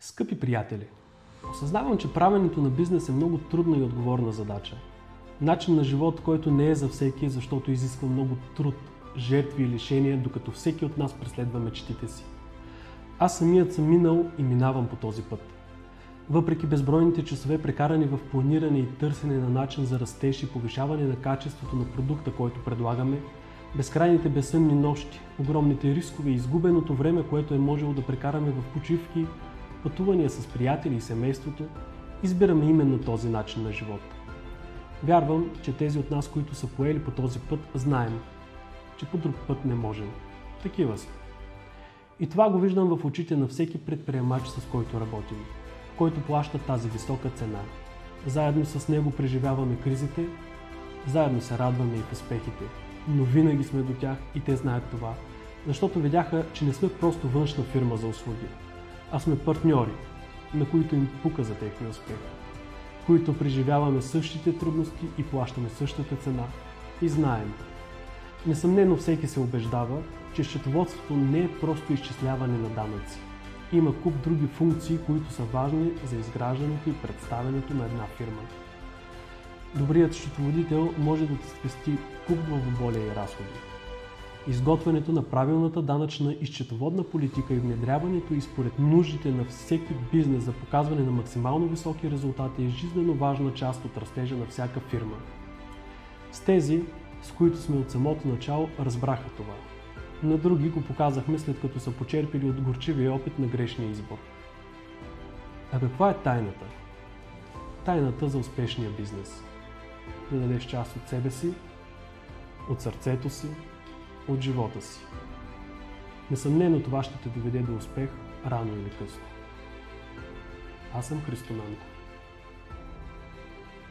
Скъпи приятели, осъзнавам, че правенето на бизнес е много трудна и отговорна задача. Начин на живот, който не е за всеки, защото изисква много труд, жертви и лишения, докато всеки от нас преследва мечтите си. Аз самият съм минал и минавам по този път. Въпреки безбройните часове, прекарани в планиране и търсене на начин за растеж и повишаване на качеството на продукта, който предлагаме, безкрайните безсънни нощи, огромните рискове и изгубеното време, което е можело да прекараме в почивки, пътувания с приятели и семейството, избираме именно този начин на живот. Вярвам, че тези от нас, които са поели по този път, знаем, че по друг път не можем. Такива са. И това го виждам в очите на всеки предприемач, с който работим, който плаща тази висока цена. Заедно с него преживяваме кризите, заедно се радваме и в успехите, но винаги сме до тях и те знаят това, защото видяха, че не сме просто външна фирма за услуги, а сме партньори, на които им пука за техния успех, които преживяваме същите трудности и плащаме същата цена и знаем. Несъмнено всеки се убеждава, че счетоводството не е просто изчисляване на данъци. Има куп други функции, които са важни за изграждането и представянето на една фирма. Добрият счетоводител може да ти спести куп главоболие и разходи. Изготвянето на правилната данъчна и счетоводна политика и внедряването и според нуждите на всеки бизнес за показване на максимално високи резултати е жизнено важна част от растежа на всяка фирма. С тези, с които сме от самото начало, разбраха това. На други го показахме, след като са почерпили от горчивия опит на грешния избор. А каква е тайната? Тайната за успешния бизнес. Да дадеш част от себе си, от сърцето си, от живота си. Несъмнено това ще те доведе до успех рано или късно. Аз съм Христо Нанков.